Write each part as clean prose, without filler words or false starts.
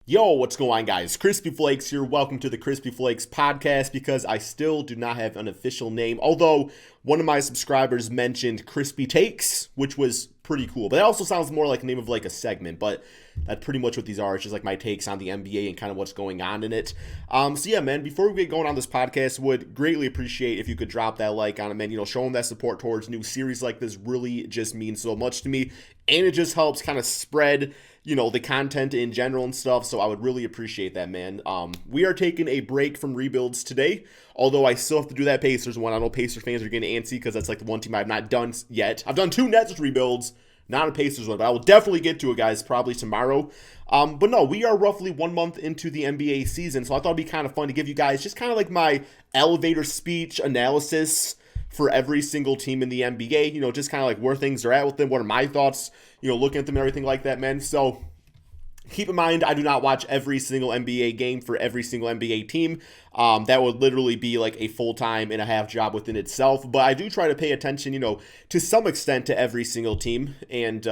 Yo, what's going on, guys? Crispy Flakes here. Welcome to the Crispy Flakes podcast because I still do not have an official name. Although one of my subscribers mentioned Crispy Takes, which was pretty cool. But that also sounds more like the name of like a segment. But that's pretty much what these are. It's just like my takes on the NBA and kind of what's going on in it. So yeah, man, before we get going on this podcast, would greatly appreciate if you could drop that like on it, man. Showing that support towards new series like this really just means so much to me. And it just helps kind of spread the content in general and stuff, so I would really appreciate that, man. We are taking a break from rebuilds today, although I still have to do that Pacers one. I know Pacers fans are getting antsy because that's like the one team I've not done yet. I've done 2 Nets rebuilds, not a Pacers one, but I will definitely get to it, guys, probably tomorrow. But no, we are roughly 1 month into the NBA season, so I thought it'd be kind of fun to give you guys just kind of like my elevator speech analysis for every single team in the NBA, just kind of like where things are at with them. What are my thoughts, looking at them and everything like that, man. So keep in mind, I do not watch every single NBA game for every single NBA team. That would literally be like a full-time and a half job within itself. But I do try to pay attention, to some extent to every single team. And,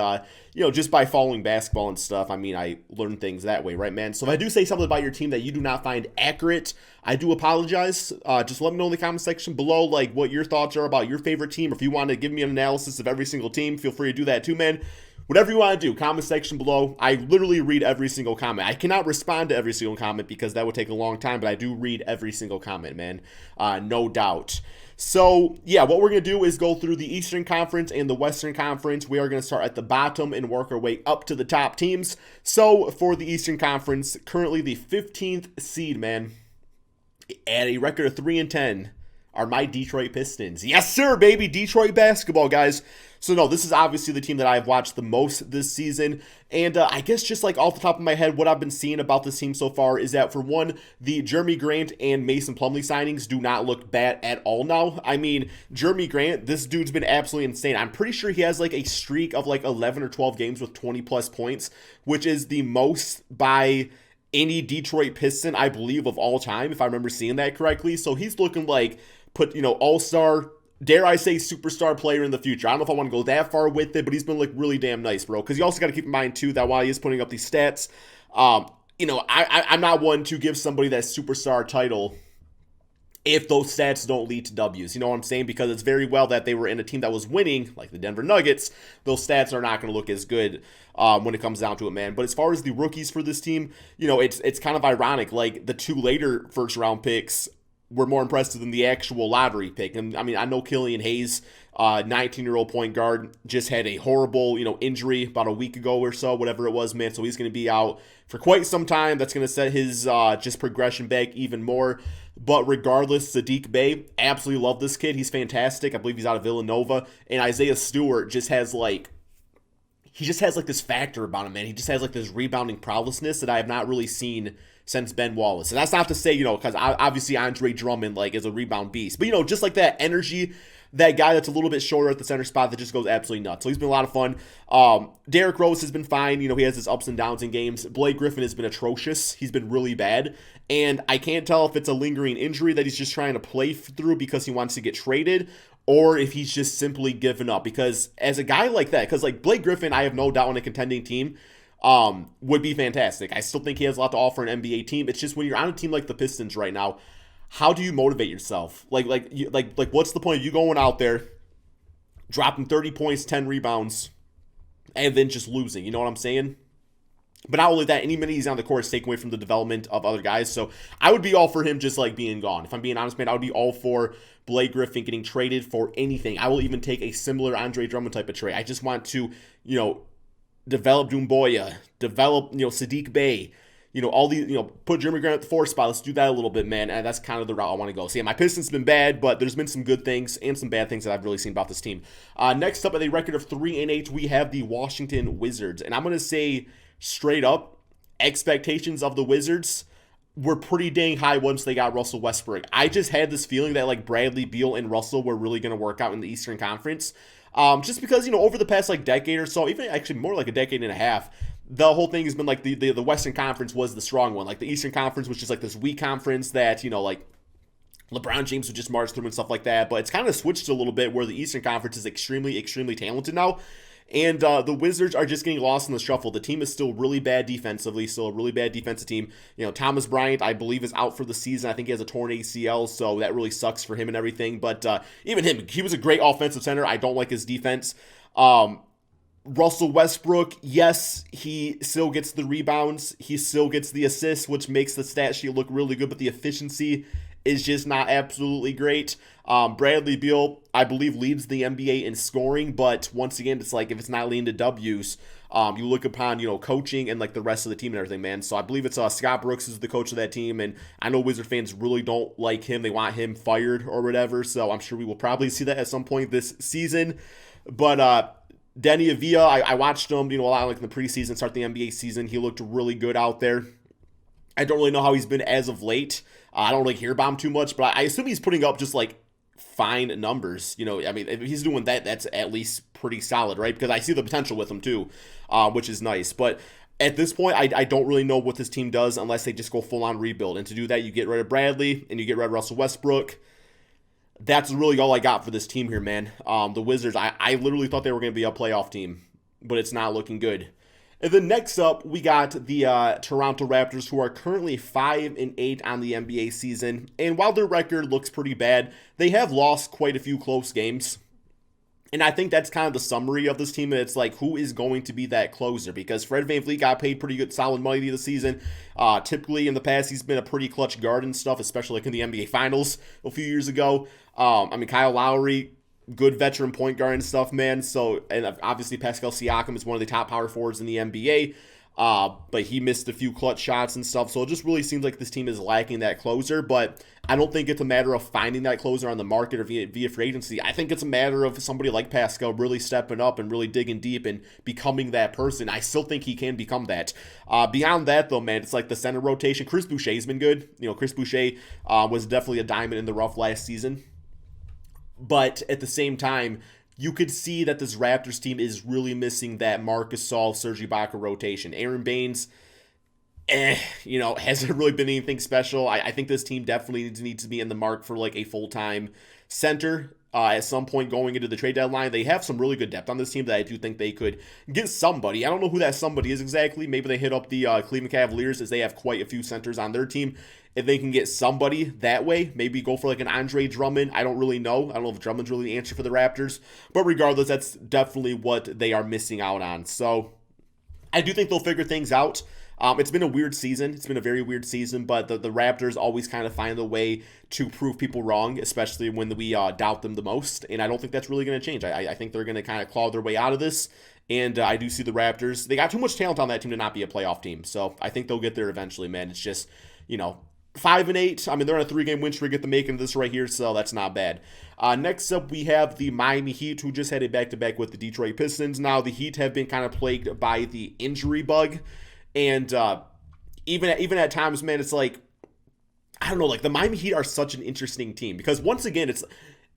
just by following basketball and stuff, I learn things that way, right, man? So if I do say something about your team that you do not find accurate, I do apologize. Just let me know in the comment section below, like, what your thoughts are about your favorite team. Or if you want to give me an analysis of every single team, feel free to do that too, man. Whatever you want to do, comment section below. I literally read every single comment. I cannot respond to every single comment because that would take a long time, but I do read every single comment, man. No doubt. So, yeah, what we're going to do is go through the Eastern Conference and the Western Conference. We are going to start at the bottom and work our way up to the top teams. So, for the Eastern Conference, currently the 15th seed, man, at a record of 3-10, are my Detroit Pistons. Yes, sir, baby. Detroit basketball, guys. So, no, this is obviously the team that I've watched the most this season. And I guess just like off the top of my head, what I've been seeing about this team so far is that, for one, the Jeremy Grant and Mason Plumlee signings do not look bad at all now. Jeremy Grant, this dude's been absolutely insane. I'm pretty sure he has like a streak of like 11 or 12 games with 20-plus points, which is the most by any Detroit Piston, I believe, of all time, if I remember seeing that correctly. So he's looking like all-star, dare I say superstar player in the future. I don't know if I want to go that far with it, but he's been really damn nice, bro. Because you also got to keep in mind, too, that while he is putting up these stats, I'm not one to give somebody that superstar title if those stats don't lead to W's. You know what I'm saying? Because it's very well that they were in a team that was winning, like the Denver Nuggets. Those stats are not going to look as good when it comes down to it, man. But as far as the rookies for this team, it's kind of ironic. Like, the 2 later first-round picks were more impressive than the actual lottery pick. And I know Killian Hayes, 19-year-old point guard, just had a horrible, injury about a week ago or so, whatever it was, man. So he's going to be out for quite some time. That's going to set his just progression back even more. But regardless, Saddiq Bey, absolutely love this kid. He's fantastic. I believe he's out of Villanova. And Isaiah Stewart just has this factor about him, man. He just has this rebounding prowessness that I have not really seen since Ben Wallace. And that's not to say, because obviously Andre Drummond, is a rebound beast. But, just like that energy, that guy that's a little bit shorter at the center spot that just goes absolutely nuts. So he's been a lot of fun. Derrick Rose has been fine. He has his ups and downs in games. Blake Griffin has been atrocious. He's been really bad. And I can't tell if it's a lingering injury that he's just trying to play through because he wants to get traded, or if he's just simply given up. Because as a guy like that, because Blake Griffin, I have no doubt on a contending team, would be fantastic. I still think he has a lot to offer an NBA team. It's just when you're on a team like the Pistons right now, how do you motivate yourself? What's the point of you going out there, dropping 30 points, 10 rebounds, and then just losing? You know what I'm saying? But not only that, any minute he's on the court is taken away from the development of other guys. So I would be all for him just being gone. If I'm being honest, man, I would be all for Blake Griffin getting traded for anything. I will even take a similar Andre Drummond type of trade. I just want to, develop Doumbouya, develop, Saddiq Bey, all these, put Jeremy Grant at the 4 spot. Let's do that a little bit, man. And that's kind of the route I want to go. So yeah, my Pistons have been bad, but there's been some good things and some bad things that I've really seen about this team. Next up, at a record of 3-8, we have the Washington Wizards. And I'm going to say straight up, expectations of the Wizards were pretty dang high once they got Russell Westbrook. I just had this feeling that Bradley Beal and Russell were really going to work out in the Eastern Conference. Just because, over the past decade or so, even actually more like a decade and a half, the whole thing has been the Western Conference was the strong one. The Eastern Conference was just this weak conference that, LeBron James would just march through and stuff like that. But it's kind of switched a little bit where the Eastern Conference is extremely, extremely talented now. And the Wizards are just getting lost in the shuffle. The team is still really bad defensively, still a really bad defensive team. Thomas Bryant, I believe, is out for the season. I think he has a torn ACL, so that really sucks for him and everything. But even him, he was a great offensive center. I don't like his defense. Russell Westbrook, yes, he still gets the rebounds. He still gets the assists, which makes the stat sheet look really good, but the efficiency is just not absolutely great. Bradley Beal, I believe, leads the NBA in scoring, but once again, it's like if it's not leading to W's, you look upon, coaching and like the rest of the team and everything, man. So I believe it's Scott Brooks is the coach of that team, and I know Wizard fans really don't like him. They want him fired or whatever, so I'm sure we will probably see that at some point this season. But Denny Avila, I watched him, a lot like in the preseason, start the NBA season. He looked really good out there. I don't really know how he's been as of late. I don't really hear about him too much, but I assume he's putting up just like fine numbers. If he's doing that, that's at least pretty solid, right? Because I see the potential with him too, which is nice. But at this point, I don't really know what this team does unless they just go full-on rebuild. And to do that, you get rid of Bradley and you get rid of Russell Westbrook. That's really all I got for this team here, man. The Wizards, I literally thought they were going to be a playoff team, but it's not looking good. And then next up, we got the Toronto Raptors, who are currently 5-8 on the NBA season. And while their record looks pretty bad, they have lost quite a few close games. And I think that's kind of the summary of this team. And it's like, who is going to be that closer? Because Fred VanVleet got paid pretty good, solid money this season. Typically, in the past, he's been a pretty clutch guard and stuff, especially like in the NBA Finals a few years ago. Kyle Lowry, good veteran point guard and stuff, man. So, and obviously Pascal Siakam is one of the top power forwards in the NBA. But he missed a few clutch shots and stuff. So it just really seems like this team is lacking that closer. But I don't think it's a matter of finding that closer on the market or via free agency. I think it's a matter of somebody like Pascal really stepping up and really digging deep and becoming that person. I still think he can become that. Beyond that, though, man, it's like the center rotation. Chris Boucher's been good. Chris Boucher was definitely a diamond in the rough last season. But at the same time, you could see that this Raptors team is really missing that Marc Gasol, Serge Ibaka rotation. Aaron Baines, hasn't really been anything special. I think this team definitely needs to be in the mark for like a full-time center at some point going into the trade deadline. They have some really good depth on this team that I do think they could get somebody. I don't know who that somebody is exactly. Maybe they hit up the Cleveland Cavaliers, as they have quite a few centers on their team. If they can get somebody that way, maybe go for like an Andre Drummond. I don't really know. I don't know if Drummond's really the answer for the Raptors. But regardless, that's definitely what they are missing out on. So I do think they'll figure things out. It's been a weird season. It's been a very weird season, but the Raptors always kind of find a way to prove people wrong, especially when we doubt them the most. And I don't think that's really going to change. I think they're going to kind of claw their way out of this. And I do see the Raptors. They got too much talent on that team to not be a playoff team. So I think they'll get there eventually, man. It's just, 5-8. They're on a 3-game win streak at the making of this right here, so that's not bad. Next up, we have the Miami Heat, who just had a back-to-back with the Detroit Pistons. Now, the Heat have been kind of plagued by the injury bug, and even at times, man, it's like, I don't know, like the Miami Heat are such an interesting team because once again,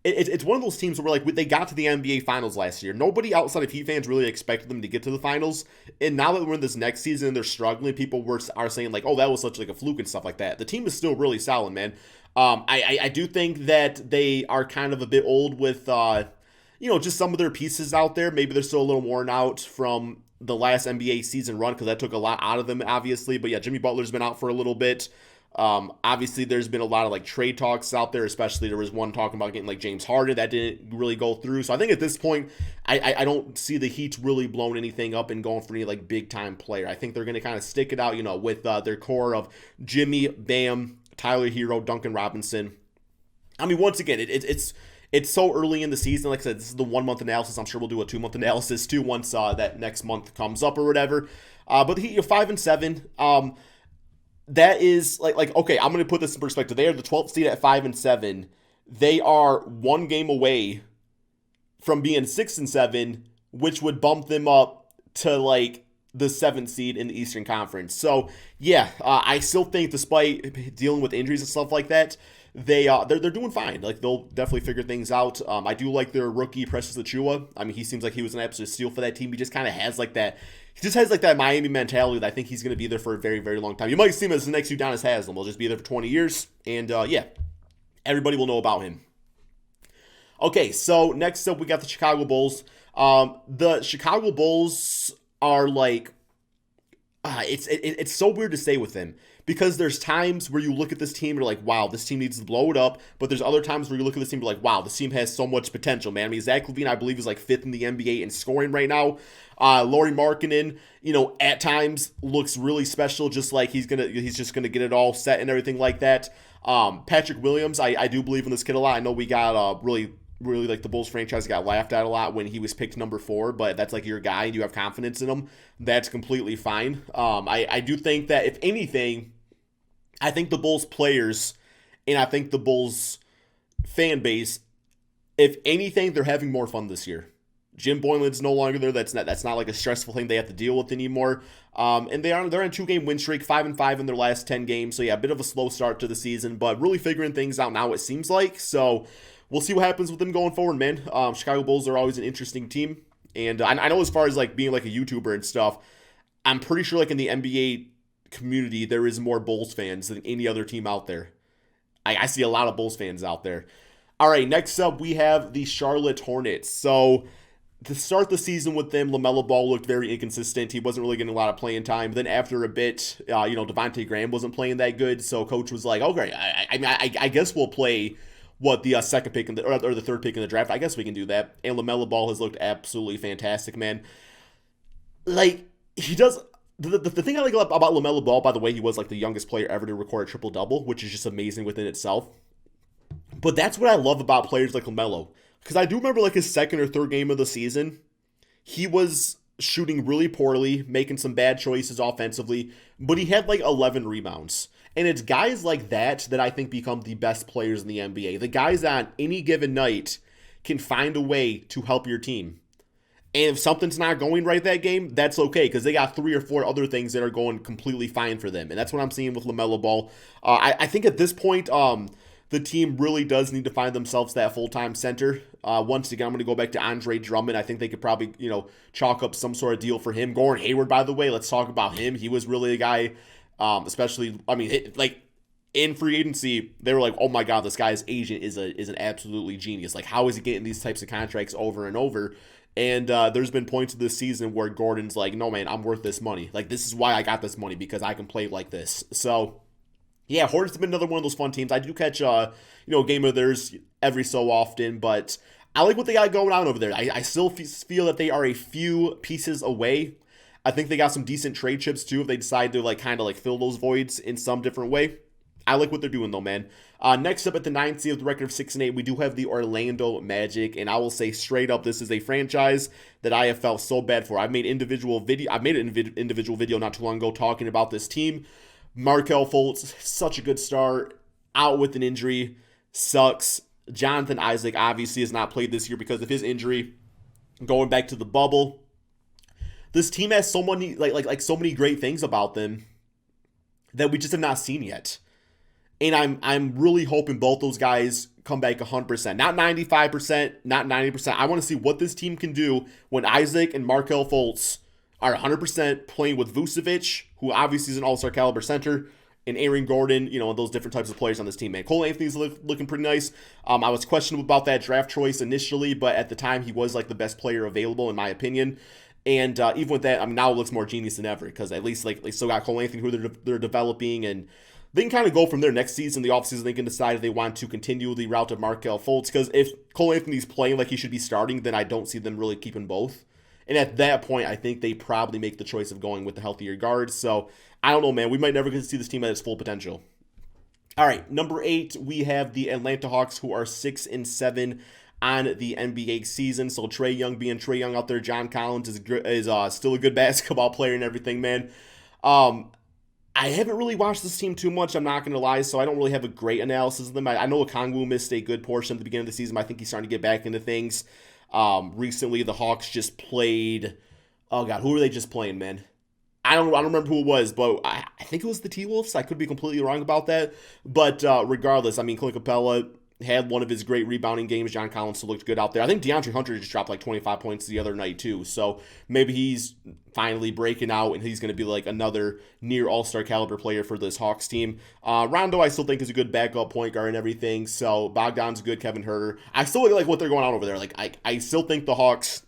it's one of those teams where like they got to the NBA Finals last year. Nobody outside of Heat fans really expected them to get to the Finals, and now that we're in this next season and they're struggling, people are saying like, oh, that was such like a fluke and stuff like that. The team is still really solid, man. I do think that they are kind of a bit old with just some of their pieces out there. Maybe they're still a little worn out from the last NBA season run because that took a lot out of them, obviously. But yeah, Jimmy Butler's been out for a little bit. Obviously there's been a lot of like trade talks out there, especially there was one talking about getting like James Harden that didn't really go through. So I think at this point, I don't see the Heat really blowing anything up and going for any like big time player. I think they're going to kind of stick it out, with their core of Jimmy, Bam, Tyler Hero, Duncan Robinson. Once again, it's so early in the season. Like I said, this is the 1 month analysis. I'm sure we'll do a 2 month analysis too once that next month comes up or whatever. But the Heat, 5-7. That is like okay, I'm going to put this in perspective. They are the 12th seed at 5-7. They are one game away from being 6-7, which would bump them up to like the 7th seed in the Eastern Conference. So yeah, I still think despite dealing with injuries and stuff like that, they're doing fine. Like they'll definitely figure things out. I do like their rookie Precious Achiuwa. He seems like he was an absolute steal for that team. He just kind of has like that. He just has like that Miami mentality that I think he's going to be there for a very, very long time. You might see him as the next Udonis Haslem. He'll just be there for 20 years. And yeah, everybody will know about him. Okay, so next up we got the Chicago Bulls. The Chicago Bulls are like, it's so weird to say with them because there's times where you look at this team and you're like, wow, this team needs to blow it up. But there's other times where you look at this team and you're like, wow, this team has so much potential, man. I mean, Zach LaVine, I believe, is like fifth in the NBA in scoring right now. Lauri Markkanen, at times looks really special, just like he's just gonna get it all set and everything like that. Patrick Williams, I do believe in this kid a lot. I know we got really like the Bulls franchise got laughed at a lot when he was picked number 4, but that's like your guy and you have confidence in him. That's completely fine. I do think that if anything, I think the Bulls players and I think the Bulls fan base, if anything, they're having more fun this year. Jim Boylan's no longer there. That's not like a stressful thing they have to deal with anymore. And they're on a 2-game win streak, 5-5 in their last 10 games. So yeah, a bit of a slow start to the season, but really figuring things out now, it seems like. So we'll see what happens with them going forward, man. Chicago Bulls are always an interesting team. And I know as far as like being like a YouTuber and stuff, I'm pretty sure like in the NBA community, there is more Bulls fans than any other team out there. I see a lot of Bulls fans out there. All right, next up we have the Charlotte Hornets. So to start the season with them, LaMelo Ball looked very inconsistent. He wasn't really getting a lot of playing time. Then after a bit, Devontae Graham wasn't playing that good. So coach was like, okay, I guess we'll play the second pick or the third pick in the draft. I guess we can do that. And LaMelo Ball has looked absolutely fantastic, man. Like, he does. The thing I like about LaMelo Ball, by the way, he was like the youngest player ever to record a triple-double, which is just amazing within itself. But that's what I love about players like LaMelo. Because I do remember like his second or third game of the season, he was shooting really poorly, making some bad choices offensively, but he had like 11 rebounds. And it's guys like that I think become the best players in the NBA. The guys that on any given night can find a way to help your team. And if something's not going right that game, that's okay because they got 3 or 4 other things that are going completely fine for them. And that's what I'm seeing with LaMelo Ball. I think at this point, the team really does need to find themselves that full-time center. Once again, I'm going to go back to Andre Drummond. I think they could probably, chalk up some sort of deal for him. Gordon Hayward, by the way, let's talk about him. He was really a guy, especially, in free agency, they were like, oh my God, this guy's agent is an absolutely genius. Like, how is he getting these types of contracts over and over? And there's been points of this season where Gordon's like, no, man, I'm worth this money. Like, this is why I got this money, because I can play like this. So, yeah, Hornets have been another one of those fun teams. I do catch, a game of theirs every so often, but I like what they got going on over there. I still feel that they are a few pieces away. I think they got some decent trade chips, too, if they decide to, kind of fill those voids in some different way. I like what they're doing, though, man. Next up at the 9th seed with the record of 6-8, we do have the Orlando Magic, and I will say straight up, this is a franchise that I have felt so bad for. I made an individual video not too long ago talking about this team. Markelle Fultz, such a good start, out with an injury, sucks. Jonathan Isaac obviously has not played this year because of his injury. Going back to the bubble, this team has so many so many great things about them that we just have not seen yet. And I'm really hoping both those guys come back 100%. Not 95%, not 90%. I want to see what this team can do when Isaac and Markelle Fultz are 100% playing with Vucevic, who obviously is an all-star caliber center, and Aaron Gordon, those different types of players on this team, man. Cole Anthony's looking pretty nice. I was questionable about that draft choice initially, but at the time he was the best player available in my opinion. And even with that, now it looks more genius than ever because at least they still got Cole Anthony who they're developing, and they can kind of go from there next season. The offseason, they can decide if they want to continue the route of Markelle Fultz, because if Cole Anthony's playing like he should be starting, then I don't see them really keeping both. And at that point, I think they probably make the choice of going with the healthier guards. So, I don't know, man. We might never get to see this team at its full potential. All right, number 8, we have the Atlanta Hawks, who are 6-7 on the NBA season. So, Trae Young being Trae Young out there. John Collins is still a good basketball player and everything, man. I haven't really watched this team too much, I'm not going to lie, so I don't really have a great analysis of them. I know Okongwu missed a good portion at the beginning of the season, but I think he's starting to get back into things. Recently, the Hawks just played, oh God, who were they just playing, man? I don't remember who it was, but I think it was the T-Wolves. I could be completely wrong about that. But regardless, Clint Capella had one of his great rebounding games. John Collins still looked good out there. I think DeAndre Hunter just dropped 25 points the other night too. So maybe he's finally breaking out and he's going to be another near all-star caliber player for this Hawks team. Rondo I still think is a good backup point guard and everything. So Bogdan's good. Kevin Huerter. I still like what they're going on over there. I still think the Hawks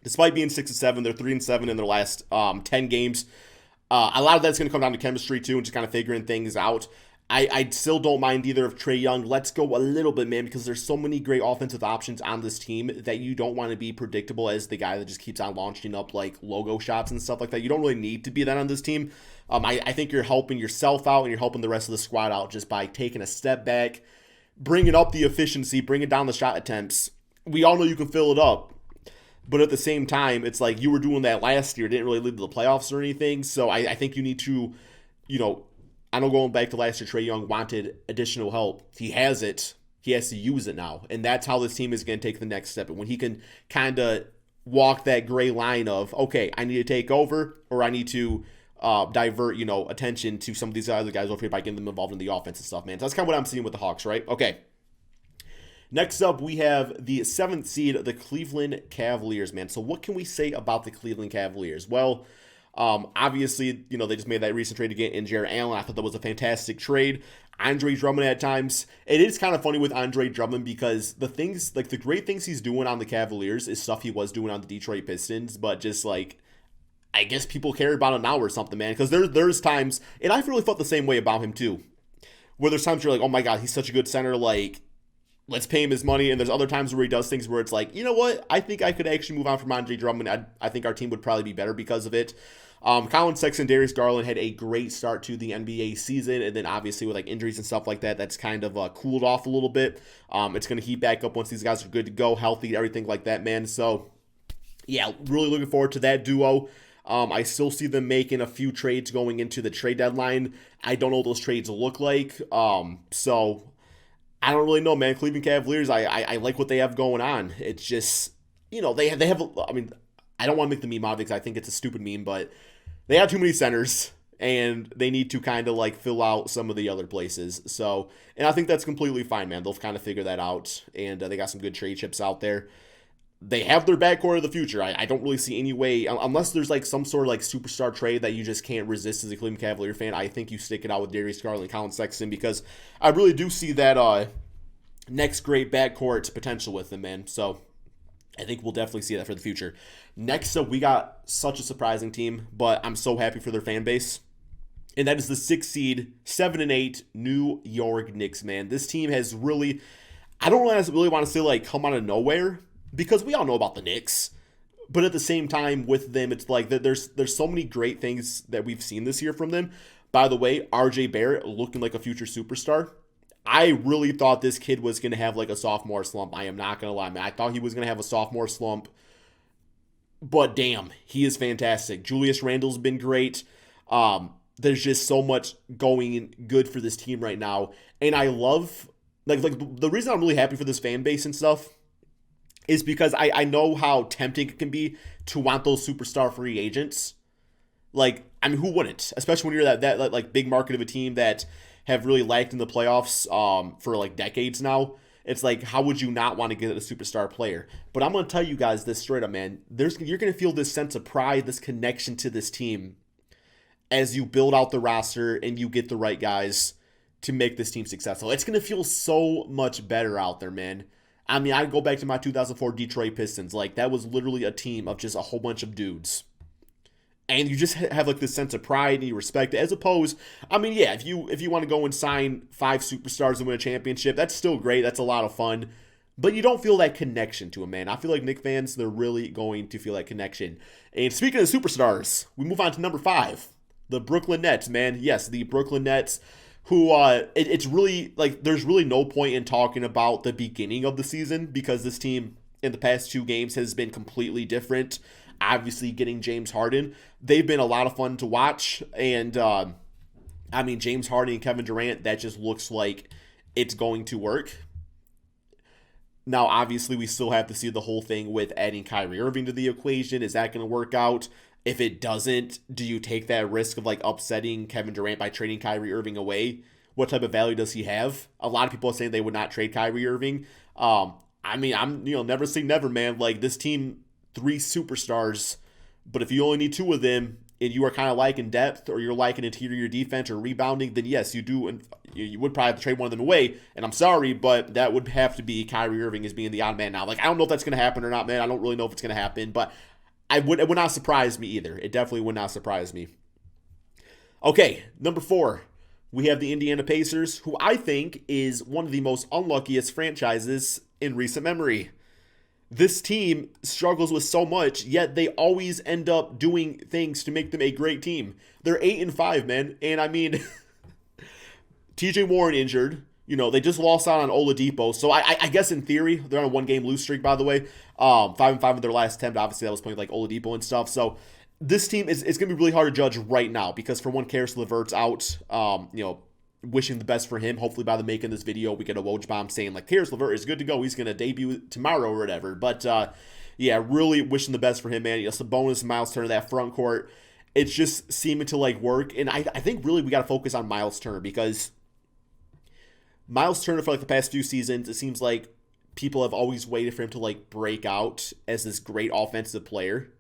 Despite being 6-7, they're 3-7 in their last 10 games. A lot of that's going to come down to chemistry too, and just kind of figuring things out. I still don't mind either of Trae Young. Let's go a little bit, man, because there's so many great offensive options on this team that you don't want to be predictable as the guy that just keeps on launching up like logo shots and stuff like that. You don't really need to be that on this team. I think you're helping yourself out and you're helping the rest of the squad out just by taking a step back, bringing up the efficiency, bringing down the shot attempts. We all know you can fill it up. But at the same time, it's like you were doing that last year. Didn't really lead to the playoffs or anything. So I think you need to, I know going back to last year, Trae Young wanted additional help. He has it. He has to use it now. And that's how this team is going to take the next step. And when he can kind of walk that gray line of, okay, I need to take over or I need to divert, attention to some of these other guys over here by getting them involved in the offense and stuff, man. So that's kind of what I'm seeing with the Hawks, right? Okay. Next up, we have the 7th seed, the Cleveland Cavaliers, man. So what can we say about the Cleveland Cavaliers? Well, obviously, they just made that recent trade to get in Jarrett Allen. I thought that was a fantastic trade. Andre Drummond at times. It is kind of funny with Andre Drummond because the things, like the great things he's doing on the Cavaliers is stuff he was doing on the Detroit Pistons, but just like, I guess people care about him now or something, man. Because there's times, and I've really felt the same way about him too, where there's times you're like, oh my God, he's such a good center, like, let's pay him his money. And there's other times where he does things where it's like, you know what? I think I could actually move on from Andre Drummond. I think our team would probably be better because of it. Colin Sexton, Darius Garland had a great start to the NBA season. And then obviously with like injuries and stuff like that, that's kind of cooled off a little bit. It's going to heat back up once these guys are good to go, healthy, everything like that, man. So yeah, really looking forward to that duo. I still see them making a few trades going into the trade deadline. I don't know what those trades look like. So I don't really know, man. Cleveland Cavaliers, I like what they have going on. It's just, they have, I mean, I don't want to make the meme out of it because I think it's a stupid meme, but they have too many centers and they need to kind of like fill out some of the other places. So, and I think that's completely fine, man. They'll kind of figure that out, and they got some good trade chips out there. They have their backcourt of the future. I don't really see any way, unless there's like some sort of like superstar trade that you just can't resist as a Cleveland Cavalier fan. I think you stick it out with Darius Garland and Colin Sexton because I really do see that next great backcourt potential with them, man. So I think we'll definitely see that for the future. Next up, we got such a surprising team, but I'm so happy for their fan base. And that is the 6th seed, 7-8 New York Knicks, man. This team has really, I don't really want to say like come out of nowhere, because we all know about the Knicks, but at the same time with them, it's like there's so many great things that we've seen this year from them. By the way, RJ Barrett looking like a future superstar. I really thought this kid was going to have like a sophomore slump. I am not going to lie, man. I thought he was going to have a sophomore slump, but damn, he is fantastic. Julius Randle's been great. There's just so much going good for this team right now, and I love like the reason I'm really happy for this fan base and stuff is because I know how tempting it can be to want those superstar free agents. Like, I mean, who wouldn't? Especially when you're that like big market of a team that have really lacked in the playoffs for like decades now. It's like, how would you not want to get a superstar player? But I'm going to tell you guys this straight up, man. You're going to feel this sense of pride, this connection to this team as you build out the roster and you get the right guys to make this team successful. It's going to feel so much better out there, man. I mean, I go back to my 2004 Detroit Pistons. Like, that was literally a team of just a whole bunch of dudes. And you just have, like, this sense of pride and you respect it. As opposed, I mean, yeah, if you want to go and sign 5 superstars and win a championship, that's still great. That's a lot of fun. But you don't feel that connection to them, man. I feel like Knicks fans, they're really going to feel that connection. And speaking of superstars, we move on to number 5. The Brooklyn Nets, man. Yes, the Brooklyn Nets, who it's really like there's really no point in talking about the beginning of the season because this team in the past 2 games has been completely different. Obviously, getting James Harden, they've been a lot of fun to watch, and I mean James Harden and Kevin Durant, that just looks like it's going to work. Now, obviously, we still have to see the whole thing with adding Kyrie Irving to the equation. Is that going to work out? If it doesn't, do you take that risk of like upsetting Kevin Durant by trading Kyrie Irving away? What type of value does he have? A lot of people are saying they would not trade Kyrie Irving. I mean, I'm never say never, man. Like this team, 3 superstars, but if you only need 2 of them and you are kind of liking depth or you're liking interior defense or rebounding, then yes, you do you would probably have to trade one of them away. And I'm sorry, but that would have to be Kyrie Irving as being the odd man now. Like, I don't know if that's going to happen or not, man. I don't really know if it's going to happen, but it would not surprise me either. It definitely would not surprise me. Okay, number 4. We have the Indiana Pacers, who I think is one of the most unluckiest franchises in recent memory. This team struggles with so much, yet they always end up doing things to make them a great team. They're 8-5, man. And I mean, TJ Warren injured. They just lost out on Oladipo. So I guess in theory, they're on a 1-game lose streak, by the way. 5-5 in their last 10, but obviously that was playing like Oladipo and stuff. So this team is going to be really hard to judge right now because for one, Caris LeVert's out. Wishing the best for him. Hopefully by the making this video, we get a Woj bomb saying like, Caris LeVert is good to go. He's going to debut tomorrow or whatever. But really wishing the best for him, man. Sabonis and Miles Turner, that front court, it's just seeming to like work. And I think really we got to focus on Miles Turner because Miles Turner for like the past few seasons, it seems like people have always waited for him to like break out as this great offensive player.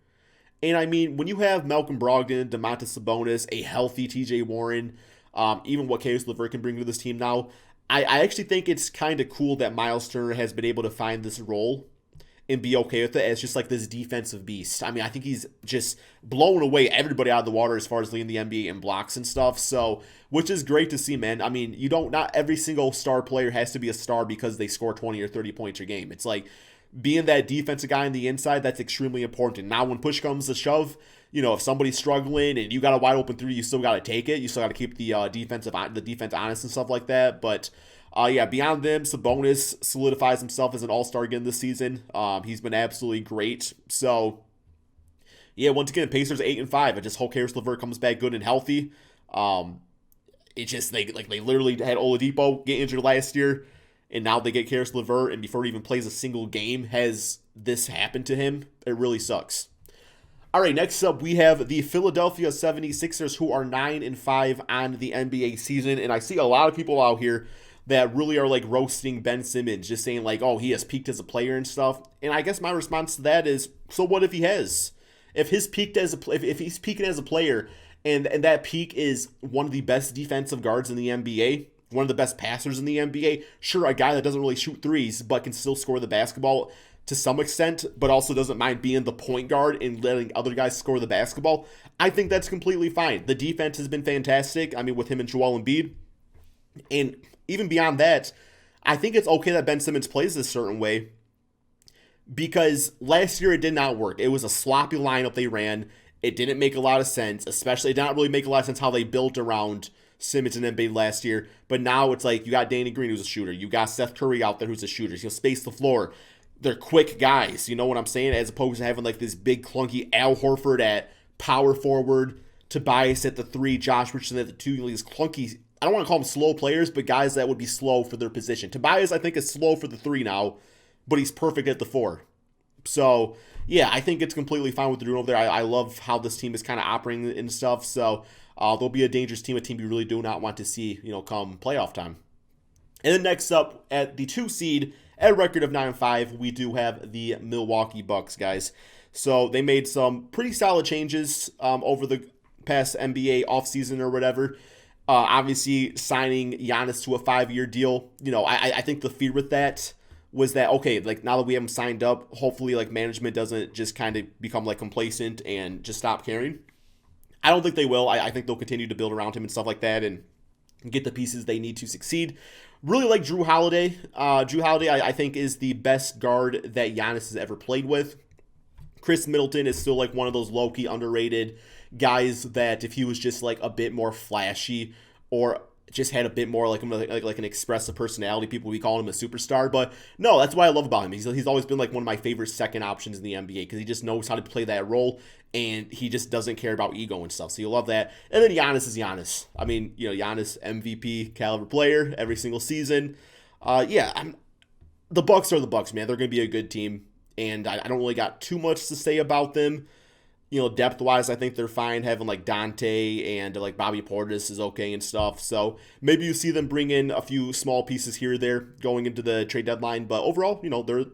And I mean, when you have Malcolm Brogdon, Domantas Sabonis, a healthy TJ Warren, even what Caris LeVert can bring to this team now, I actually think it's kind of cool that Miles Turner has been able to find this role and be okay with it as just like this defensive beast. I mean, I think he's just blowing away everybody out of the water as far as leading the NBA in blocks and stuff. So, which is great to see, man. I mean, not every single star player has to be a star because they score 20 or 30 points a game. It's like being that defensive guy on the inside, that's extremely important. Now, when push comes to shove, if somebody's struggling and you got a wide open three, you still got to take it. You still got to keep the defense honest and stuff like that. But beyond them, Sabonis solidifies himself as an all-star again this season. He's been absolutely great. So, once again, Pacers 8-5. I just hope Caris LeVert comes back good and healthy. It's just they literally had Oladipo get injured last year, and now they get Caris LeVert, and before he even plays a single game, has this happened to him. It really sucks. All right, next up, we have the Philadelphia 76ers, who are 9-5 on the NBA season. And I see a lot of people out here that really are like roasting Ben Simmons, just saying like, oh, he has peaked as a player and stuff. And I guess my response to that is, so what if he has? If he's peaking as a player, and that peak is one of the best defensive guards in the NBA, one of the best passers in the NBA, sure, a guy that doesn't really shoot threes but can still score the basketball to some extent, but also doesn't mind being the point guard and letting other guys score the basketball, I think that's completely fine. The defense has been fantastic. I mean, with him and Joel Embiid. And even beyond that, I think it's okay that Ben Simmons plays this certain way because last year it did not work. It was a sloppy lineup they ran. It didn't make a lot of sense, especially it did not really make a lot of sense how they built around Simmons and Embiid last year. But now it's like you got Danny Green, who's a shooter. You got Seth Curry out there, who's a shooter. He'll space the floor. They're quick guys, you know what I'm saying? As opposed to having like this big clunky Al Horford at power forward, Tobias at the 3, Josh Richardson at the 2. These clunky, I don't want to call them slow players, but guys that would be slow for their position. Tobias, I think, is slow for the 3 now, but he's perfect at the 4. So, I think it's completely fine what they're doing over there. I love how this team is kind of operating and stuff. So, they'll be a dangerous team, a team you really do not want to see, come playoff time. And then next up, at the 2 seed, at a record of 9-5, we do have the Milwaukee Bucks, guys. So they made some pretty solid changes over the past NBA offseason or whatever. Obviously, signing Giannis to a 5-year deal. I think the fear with that was that, okay, like now that we have him signed up, hopefully like management doesn't just kind of become like complacent and just stop caring. I don't think they will. I think they'll continue to build around him and stuff like that and get the pieces they need to succeed. Really like Drew Holiday. Drew Holiday, I think, is the best guard that Giannis has ever played with. Chris Middleton is still like one of those low-key underrated guys that if he was just like a bit more flashy or just had a bit more like an expressive personality, people would be calling him a superstar. But no, that's what I love about him. He's always been like one of my favorite second options in the NBA because he just knows how to play that role and he just doesn't care about ego and stuff. So you love that. And then Giannis is Giannis. I mean, Giannis MVP caliber player every single season. The Bucks are the Bucks, man. They're going to be a good team, and I don't really got too much to say about them. Depth-wise, I think they're fine. Having like Dante and like Bobby Portis is okay and stuff. So maybe you see them bring in a few small pieces here or there going into the trade deadline. But overall, they're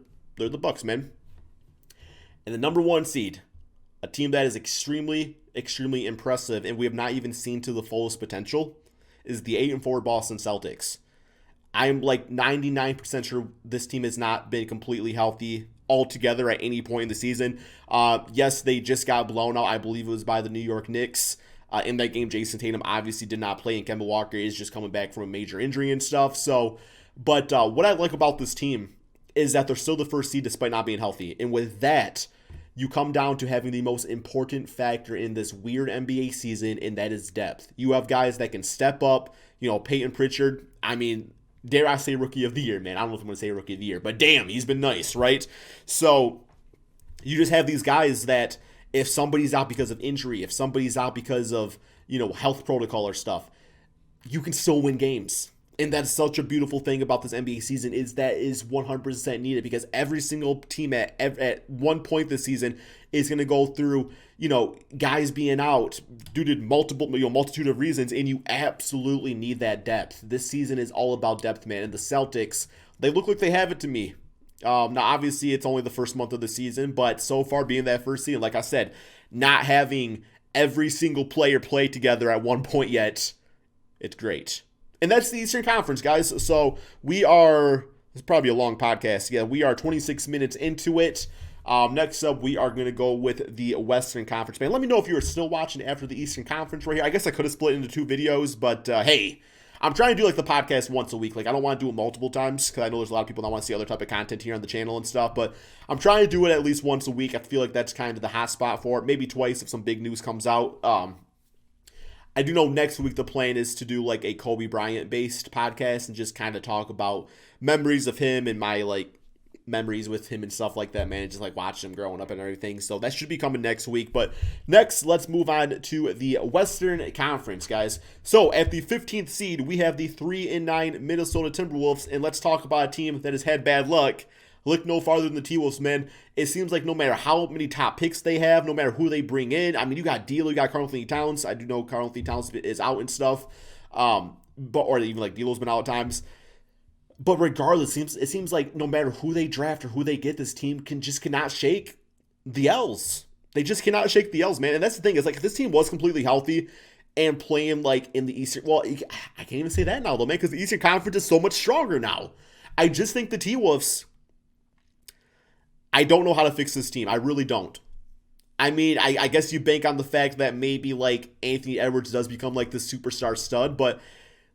the Bucks, man. And the number 1 seed, a team that is extremely, extremely impressive, and we have not even seen to the fullest potential, is the 8-4 Boston Celtics. I'm like 99% sure this team has not been completely healthy altogether at any point in the season. Yes, they just got blown out. I believe it was by the New York Knicks. In that game, Jason Tatum obviously did not play, and Kemba Walker is just coming back from a major injury and stuff. So, but what I like about this team is that they're still the first seed despite not being healthy. And with that, you come down to having the most important factor in this weird NBA season, and that is depth. You have guys that can step up. Peyton Pritchard, I mean, dare I say rookie of the year, man. I don't know if I'm going to say rookie of the year, but damn, he's been nice, right? So you just have these guys that if somebody's out because of injury, if somebody's out because of, health protocol or stuff, you can still win games. And that's such a beautiful thing about this NBA season is that is 100% needed because every single team at one point this season is going to go through, guys being out due to multitude of reasons, and you absolutely need that depth. This season is all about depth, man. And the Celtics, they look like they have it to me. Now, obviously, it's only the first month of the season, but so far being that first season, like I said, not having every single player play together at one point yet, it's great. And that's the Eastern Conference, guys. So it's probably a long podcast. Yeah, we are 26 minutes into it. Next up, we are going to go with the Western Conference. Man, let me know if you are still watching after the Eastern Conference right here. I guess I could have split into 2 videos, but hey, I'm trying to do the podcast once a week. I don't want to do it multiple times because I know there's a lot of people that want to see other type of content here on the channel and stuff, but I'm trying to do it at least once a week. I feel like that's kind of the hot spot for it. Maybe twice if some big news comes out. I do know next week the plan is to do a Kobe Bryant based podcast and just kind of talk about memories of him and my memories with him and stuff like that, man. And just watching him growing up and everything. So that should be coming next week. But next, let's move on to the Western Conference, guys. So at the 15th seed, we have the 3-9 Minnesota Timberwolves, and let's talk about a team that has had bad luck. Look no farther than the T-Wolves, man. It seems like no matter how many top picks they have, no matter who they bring in, I mean, you got D'Lo, you got Karl-Anthony Towns. I do know Karl-Anthony Towns is out and stuff, or even D'Lo's been out at times. But regardless, it seems like no matter who they draft or who they get, this team cannot shake the L's. They just cannot shake the L's, man. And that's the thing is if this team was completely healthy and playing in the Eastern, well, I can't even say that now though, man, because the Eastern Conference is so much stronger now. I just think the T-Wolves, I don't know how to fix this team. I really don't. I mean, I guess you bank on the fact that maybe Anthony Edwards does become the superstar stud, but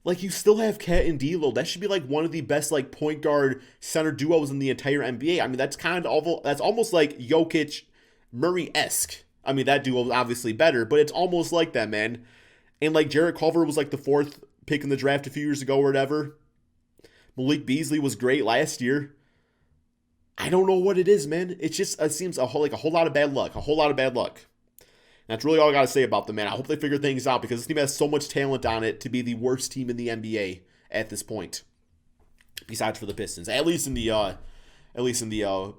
you still have Cat and D'Lo. That should be one of the best point guard center duos in the entire NBA. I mean, that's almost like Jokic Murray-esque. I mean, that duo is obviously better, but it's almost like that, man. And Jarrett Culver was the 4th pick in the draft a few years ago or whatever. Malik Beasley was great last year. I don't know what it is, man. It seems a whole lot of bad luck. A whole lot of bad luck. And that's really all I got to say about them, man. I hope they figure things out because this team has so much talent on it to be the worst team in the NBA at this point. Besides for the Pistons, at least in the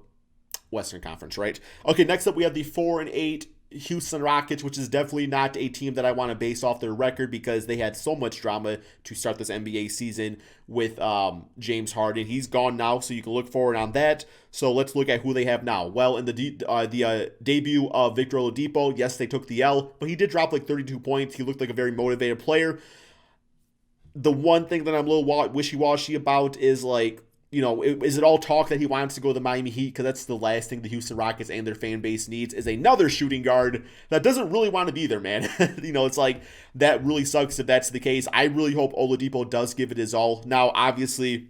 Western Conference, right? Okay, next up we have the 4-8 Houston Rockets, which is definitely not a team that I want to base off their record because they had so much drama to start this NBA season with James Harden. He's gone now, so you can look forward on that. So let's look at who they have now. Well, in the debut of Victor Oladipo, yes, they took the L, but he did drop 32 points. He looked like a very motivated player. The one thing that I'm a little wishy-washy about is is it all talk that he wants to go to the Miami Heat? Because that's the last thing the Houston Rockets and their fan base needs is another shooting guard that doesn't really want to be there, man. It's that really sucks if that's the case. I really hope Oladipo does give it his all. Now, obviously,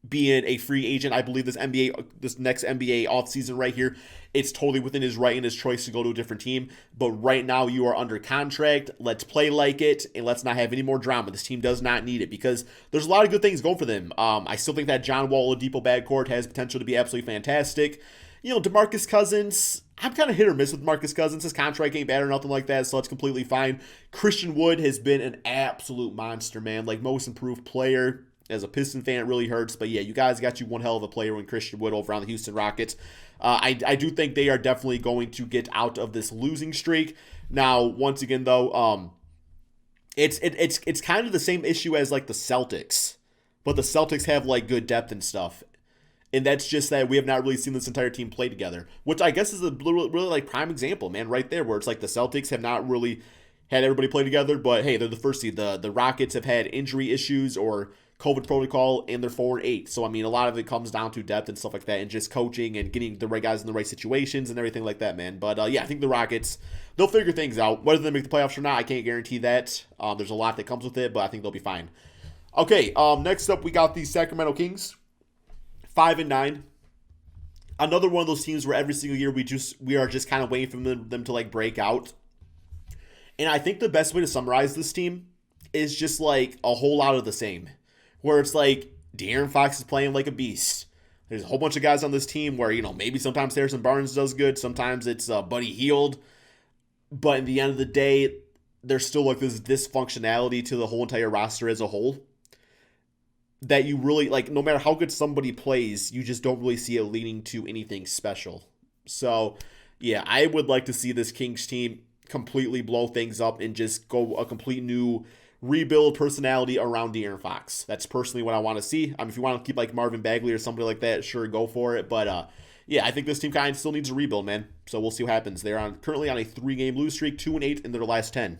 being a free agent, I believe this next NBA offseason right here, it's totally within his right and his choice to go to a different team. But right now, you are under contract. Let's play like it, and let's not have any more drama. This team does not need it because there's a lot of good things going for them. I still think that John Wall Oladipo backcourt has potential to be absolutely fantastic. DeMarcus Cousins, I'm kind of hit or miss with DeMarcus Cousins. His contract ain't bad or nothing like that, so it's completely fine. Christian Wood has been an absolute monster, man. Most improved player. As a Piston fan, it really hurts. But yeah, you guys got you one hell of a player in Christian Wood over on the Houston Rockets. I do think they are definitely going to get out of this losing streak. Now, once again, though, it's kind of the same issue as the Celtics. But the Celtics have good depth and stuff. And that's just that we have not really seen this entire team play together. Which I guess is a really prime example, man, right there. Where it's the Celtics have not really had everybody play together. But hey, they're the first seed. The Rockets have had injury issues or COVID protocol, and they're 4-8. So I mean, a lot of it comes down to depth and stuff like that, and just coaching and getting the right guys in the right situations and everything like that, man. But yeah, I think the Rockets, they'll figure things out. Whether they make the playoffs or not, I can't guarantee that. There's a lot that comes with it, but I think they'll be fine. Okay, next up we got the Sacramento Kings, 5-9. Another one of those teams where every single year we are just kind of waiting for them to like break out. And I think the best way to summarize this team is just like a whole lot of the same. Where it's like De'Aaron Fox is playing like a beast. There's a whole bunch of guys on this team where, maybe sometimes Harrison Barnes does good. Sometimes it's Buddy Hield. But in the end of the day, there's still like this dysfunctionality to the whole entire roster as a whole. That you really, like, no matter how good somebody plays, you just don't really see it leading to anything special. So, yeah, I would like to see this Kings team completely blow things up and just go a complete new rebuild personality around De'Aaron Fox. That's personally what I want to see. If you want to keep like Marvin Bagley or somebody like that, sure, go for it. But yeah, I think this team kind of still needs a rebuild, man. So we'll see what happens. They're currently on a 3-game lose streak, 2-8 in their last 10.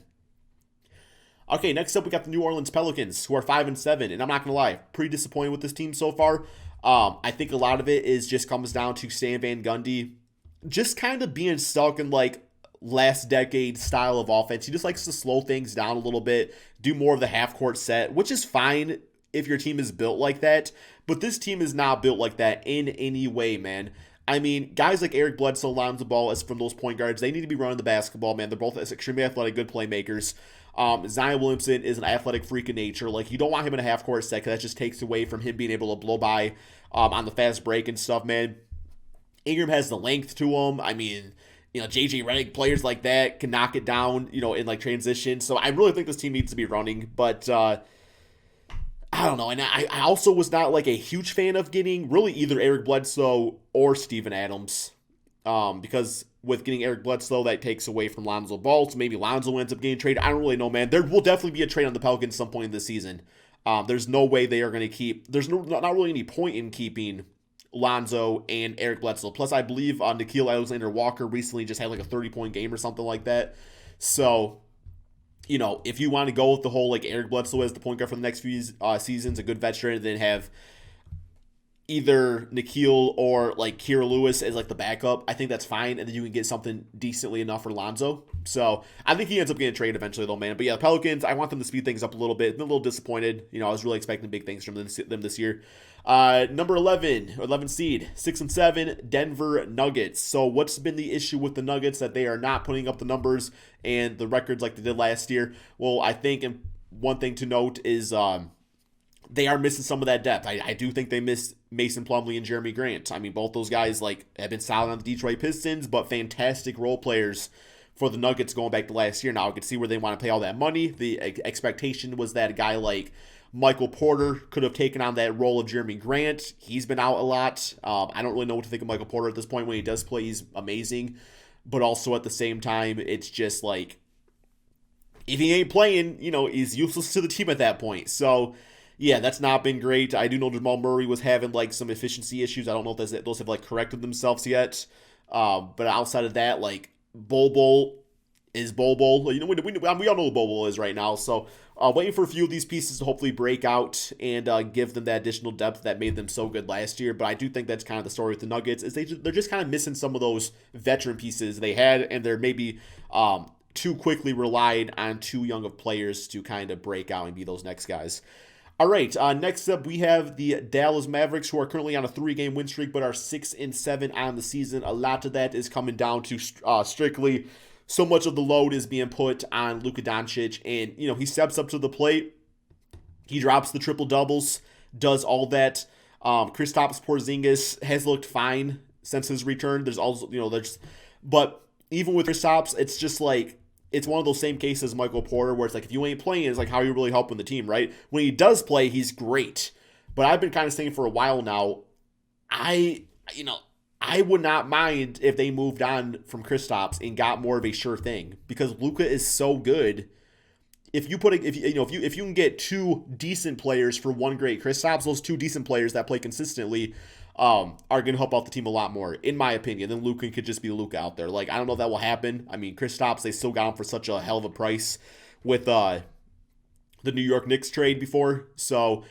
Okay, next up we got the New Orleans Pelicans, who are 5-7, and I'm not gonna lie, pretty disappointed with this team so far. I think a lot of it just comes down to Stan Van Gundy just kind of being stuck in like last decade style of offense. He just likes to slow things down a little bit, do more of the half court set, which is fine if your team is built like that. But this team is not built like that in any way, man. I mean, guys like Eric Bledsoe, Lonzo Ball, as from those point guards, they need to be running the basketball, man. They're both extremely athletic, good playmakers. Zion Williamson is an athletic freak of nature. Like, you don't want him in a half court set because that just takes away from him being able to blow by on the fast break and stuff, man. Ingram has the length to him. I mean, JJ Redick, players like that can knock it down, in like transition. So I really think this team needs to be running, but I don't know. And I also was not like a huge fan of getting really either Eric Bledsoe or Steven Adams, because with getting Eric Bledsoe, that takes away from Lonzo Ball. So maybe Lonzo ends up getting traded. I don't really know, man. There will definitely be a trade on the Pelicans at some point in this season. There's no way they are going to keep. There's not really any point in keeping Lonzo and Eric Bledsoe. Plus, I believe Nickeil Alexander-Walker recently just had like a 30-point game or something like that. So, if you want to go with the whole like Eric Bledsoe as the point guard for the next few seasons, a good veteran, and then have either Nickeil or like Kira Lewis as like the backup, I think that's fine, and then you can get something decently enough for Lonzo. So I think he ends up getting traded eventually, though, man. But yeah, the Pelicans, I want them to speed things up a little bit. Been a little disappointed. I was really expecting big things from them this year. Number 11 seed, 6-7, Denver Nuggets. So what's been the issue with the Nuggets that they are not putting up the numbers and the records like they did last year? Well, I think one thing to note is they are missing some of that depth. I do think they missed Mason Plumlee and Jeremy Grant. I mean, both those guys have been solid on the Detroit Pistons, but fantastic role players for the Nuggets going back to last year. Now I could see where they want to pay all that money. The expectation was that a guy like Michael Porter could have taken on that role of Jeremy Grant. He's been out a lot. I don't really know what to think of Michael Porter at this point. When he does play, he's amazing. But also at the same time, it's just like, if he ain't playing, he's useless to the team at that point. So yeah, that's not been great. I do know Jamal Murray was having like some efficiency issues. I don't know if those have like corrected themselves yet. But outside of that, like Bol is Bol. We all know who Bol is right now. So waiting for a few of these pieces to hopefully break out and give them that additional depth that made them so good last year. But I do think that's kind of the story with the Nuggets, is they're just kind of missing some of those veteran pieces they had, and they're maybe too quickly relied on too young of players to kind of break out and be those next guys. All right, next up we have the Dallas Mavericks, who are currently on a 3-game win streak but are 6-7 on the season. A lot of that is coming down to strictly so much of the load is being put on Luka Doncic, and he steps up to the plate, he drops the triple doubles, does all that. Kristaps Porzingis has looked fine since his return. There's also but even with Kristaps, it's just like, it's one of those same cases as Michael Porter, where it's like, if you ain't playing, it's like, how are you really helping the team, right? When he does play, he's great. But I've been kind of saying for a while now, I would not mind if they moved on from Kristaps and got more of a sure thing, because Luka is so good. If you can get two decent players for one great Kristaps, those two decent players that play consistently, are going to help out the team a lot more, in my opinion, than Luka could just be Luka out there. Like, I don't know if that will happen. I mean, Kristaps, they still got him for such a hell of a price with the New York Knicks trade before. So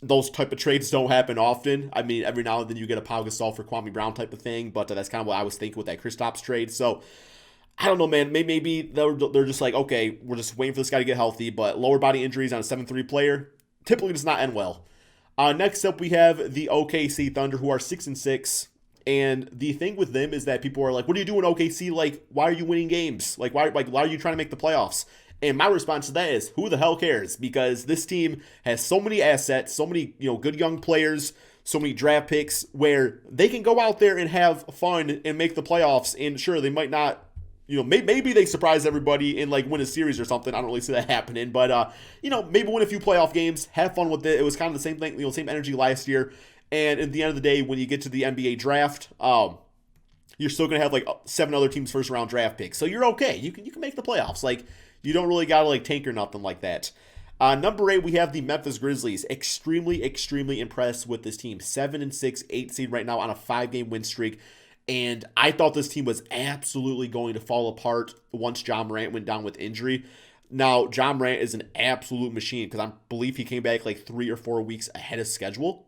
those type of trades don't happen often. I mean, every now and then you get a Pau Gasol for Kwame Brown type of thing, but that's kind of what I was thinking with that Kristaps trade. So I don't know, man. Maybe they're just like, okay, we're just waiting for this guy to get healthy, but lower body injuries on a 7-3 player typically does not end well. Next up, we have the OKC Thunder, who are 6-6. And the thing with them is that people are like, what are you doing, OKC? Like, why are you winning games? Like, why are you trying to make the playoffs? And my response to that is, who the hell cares? Because this team has so many assets, so many, good young players, so many draft picks where they can go out there and have fun and make the playoffs. And sure, they might not, maybe they surprise everybody and like win a series or something. I don't really see that happening, but maybe win a few playoff games, have fun with it. It was kind of the same thing, same energy last year. And at the end of the day, when you get to the NBA draft, you're still going to have like 7 other teams' first round draft picks. So you're okay. You can make the playoffs. Like, you don't really got to like tank or nothing like that. Number 8, we have the Memphis Grizzlies. Extremely, extremely impressed with this team. 7-6, 8 seed right now on a 5-game win streak. And I thought this team was absolutely going to fall apart once Ja Morant went down with injury. Now, Ja Morant is an absolute machine because I believe he came back like 3 or 4 weeks ahead of schedule.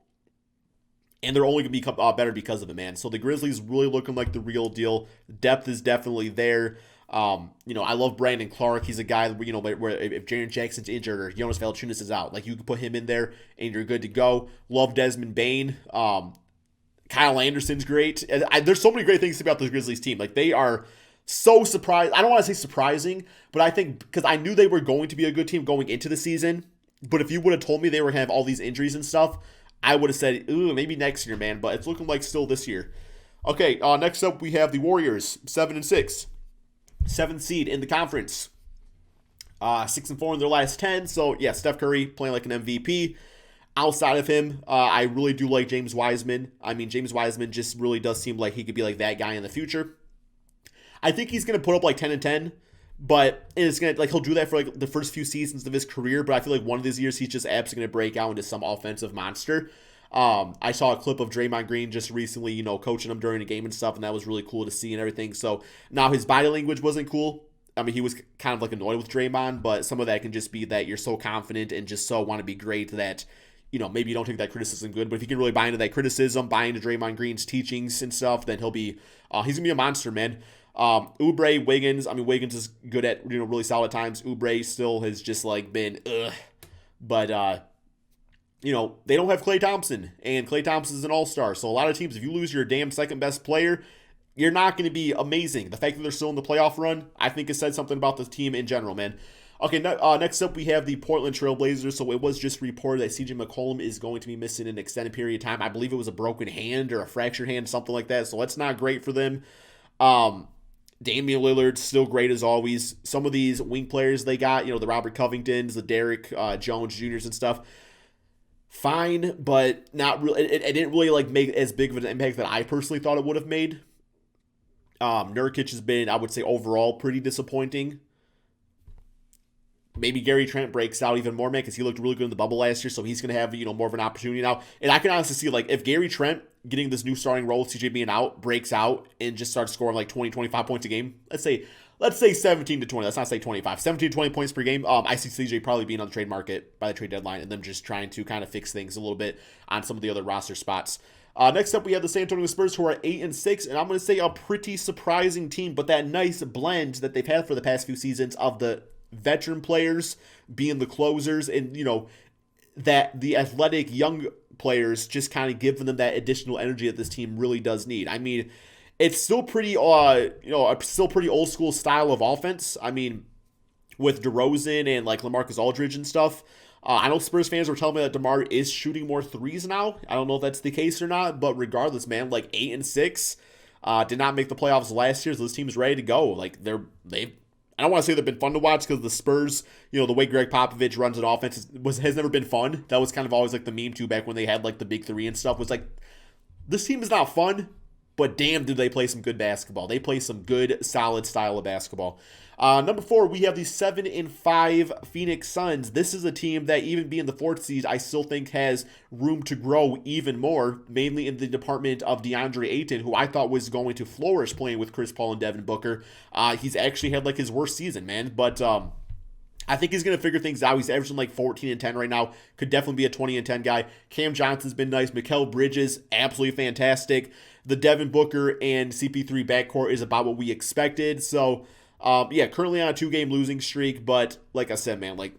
And they're only going to become better because of it, man. So the Grizzlies really looking like the real deal. Depth is definitely there. I love Brandon Clark. He's a guy, where if Jaren Jackson's injured or Jonas Valanciunas is out, like you can put him in there and you're good to go. Love Desmond Bane. Kyle Anderson's great. There's so many great things about this Grizzlies team. Like, they are so surprised. I don't want to say surprising, but I think because I knew they were going to be a good team going into the season. But if you would have told me they were going to have all these injuries and stuff, I would have said, ooh, maybe next year, man. But it's looking like still this year. Okay, next up we have the Warriors, 7-6. 7th seed in the conference. 6-4 in their last 10. So, yeah, Steph Curry playing like an MVP. Outside of him, I really do like James Wiseman. I mean, James Wiseman just really does seem like he could be like that guy in the future. I think he's going to put up like 10-10, but it's going to, like, he'll do that for like the first few seasons of his career, but I feel like one of these years he's just absolutely going to break out into some offensive monster. I saw a clip of Draymond Green just recently, coaching him during a game and stuff, and that was really cool to see and everything. So now his body language wasn't cool. I mean, he was kind of like annoyed with Draymond, but some of that can just be that you're so confident and just so want to be great that, maybe you don't take that criticism good. But if you can really buy into that criticism, buy into Draymond Green's teachings and stuff, then he's going to be a monster, man. Oubre, Wiggins, Wiggins is good at, really solid times. Oubre still has just like been, but, they don't have Klay Thompson, and Klay Thompson is an all-star. So a lot of teams, if you lose your damn second best player, you're not going to be amazing. The fact that they're still in the playoff run, I think it said something about the team in general, man. Okay, next up we have the Portland Trail Blazers. So it was just reported that CJ McCollum is going to be missing an extended period of time. I believe it was a broken hand or a fractured hand, something like that. So that's not great for them. Damian Lillard, still great as always. Some of these wing players they got, the Robert Covingtons, the Derek Jones Jr.'s and stuff, fine, but not really. It didn't really like make as big of an impact that I personally thought it would have made. Nurkic has been, I would say, overall pretty disappointing. Maybe Gary Trent breaks out even more, man, because he looked really good in the bubble last year, so he's going to have, more of an opportunity now. And I can honestly see, like, if Gary Trent, getting this new starting role with CJ being out, breaks out and just starts scoring like 20, 25 points a game, let's say 17 to 20. Let's not say 25. 17 to 20 points per game. I see CJ probably being on the trade market by the trade deadline and them just trying to kind of fix things a little bit on some of the other roster spots. Next up, we have the San Antonio Spurs, who are 8-6, and I'm going to say a pretty surprising team, but that nice blend that they've had for the past few seasons of the veteran players being the closers and, that the athletic young players just kind of giving them that additional energy that this team really does need. I mean, it's still pretty, still pretty old school style of offense. I mean, with DeRozan and like LaMarcus Aldridge and stuff. I know Spurs fans were telling me that DeMar is shooting more threes now. I don't know if that's the case or not, but regardless, man, like 8-6, did not make the playoffs last year. So this team is ready to go. Like I don't want to say they've been fun to watch because the Spurs, the way Greg Popovich runs an offense has never been fun. That was kind of always like the meme too back when they had like the big three and stuff. Was like, this team is not fun, but damn, do they play some good basketball. They play some good, solid style of basketball. Number 4, we have the 7-5 Phoenix Suns. This is a team that, even being the 4th seed, I still think has room to grow even more, mainly in the department of DeAndre Ayton, who I thought was going to flourish playing with Chris Paul and Devin Booker. He's actually had like his worst season, man, but I think he's going to figure things out. He's averaging like 14 and 10 right now. Could definitely be a 20 and 10 guy. Cam Johnson's been nice. Mikal Bridges, absolutely fantastic. The Devin Booker and CP3 backcourt is about what we expected. So, currently on a 2-game losing streak. But like I said, man, like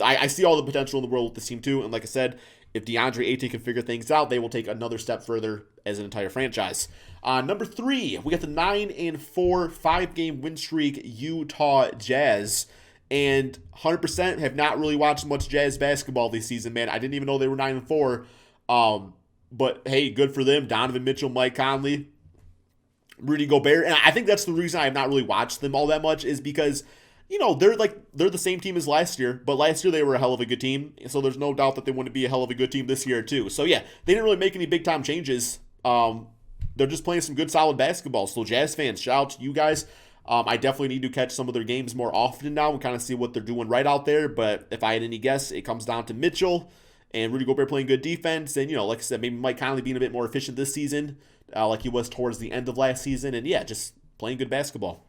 I see all the potential in the world with this team too. And like I said, if DeAndre Ayton can figure things out, they will take another step further as an entire franchise. Number 3, we got the 9-4 5-game win streak Utah Jazz. And 100% have not really watched much Jazz basketball this season, man. I didn't even know they were 9-4. But hey, good for them. Donovan Mitchell, Mike Conley, Rudy Gobert. And I think that's the reason I have not really watched them all that much, is because, they're the same team as last year. But last year they were a hell of a good team. So there's no doubt that they want to be a hell of a good team this year too. So yeah, they didn't really make any big time changes. They're just playing some good solid basketball. So Jazz fans, shout out to you guys. I definitely need to catch some of their games more often now and kind of see what they're doing right out there. But if I had any guess, it comes down to Mitchell and Rudy Gobert playing good defense. And, like I said, maybe Mike Conley being a bit more efficient this season, like he was towards the end of last season. And, yeah, just playing good basketball.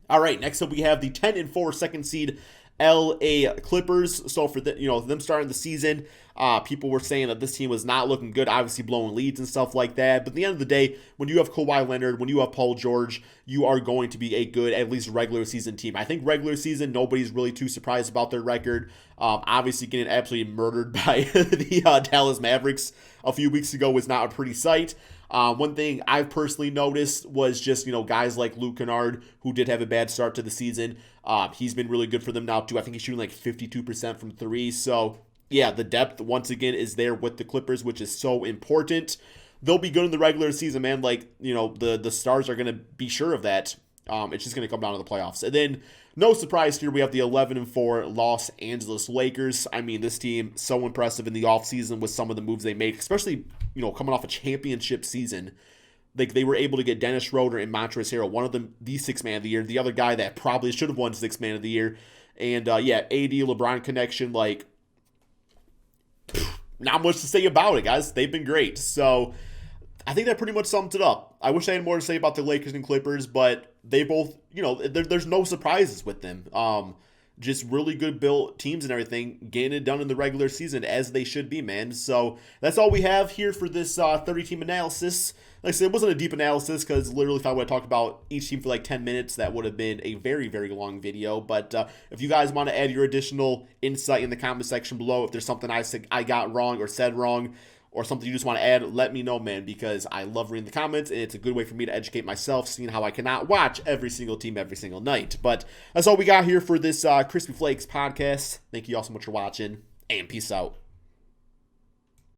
All right, next up we have the 10-4 second seed LA Clippers. So for them starting the season, people were saying that this team was not looking good, obviously blowing leads and stuff like that. But at the end of the day, when you have Kawhi Leonard, when you have Paul George, you are going to be a good, at least regular season team. I think regular season, nobody's really too surprised about their record. Obviously getting absolutely murdered by the Dallas Mavericks a few weeks ago was not a pretty sight. One thing I've personally noticed was just, guys like Luke Kennard, who did have a bad start to the season. He's been really good for them now, too. I think he's shooting like 52% from 3. So, yeah, the depth, once again, is there with the Clippers, which is so important. They'll be good in the regular season, man. Like, the stars are going to be sure of that. It's just going to come down to the playoffs. And then, no surprise here, we have the 11-4 Los Angeles Lakers. I mean, this team, so impressive in the offseason with some of the moves they made, especially, coming off a championship season. Like, they were able to get Dennis Schroeder and Montrezl Harrell, one of them the 6th man of the year, the other guy that probably should have won 6th man of the year. And, AD, LeBron connection, like, not much to say about it, guys. They've been great. So, I think that pretty much sums it up. I wish I had more to say about the Lakers and Clippers, but they both, there's no surprises with them. Just really good built teams and everything, getting it done in the regular season as they should be, man. So that's all we have here for this 30-team analysis. Like I said, it wasn't a deep analysis because literally if I would have talked about each team for like 10 minutes, that would have been a very, very long video. But if you guys want to add your additional insight in the comment section below, if there's something I got wrong or said wrong, or something you just want to add, let me know, man, because I love reading the comments, and it's a good way for me to educate myself, seeing how I cannot watch every single team every single night. But that's all we got here for this Crispy Flakes podcast. Thank you all so much for watching, and peace out.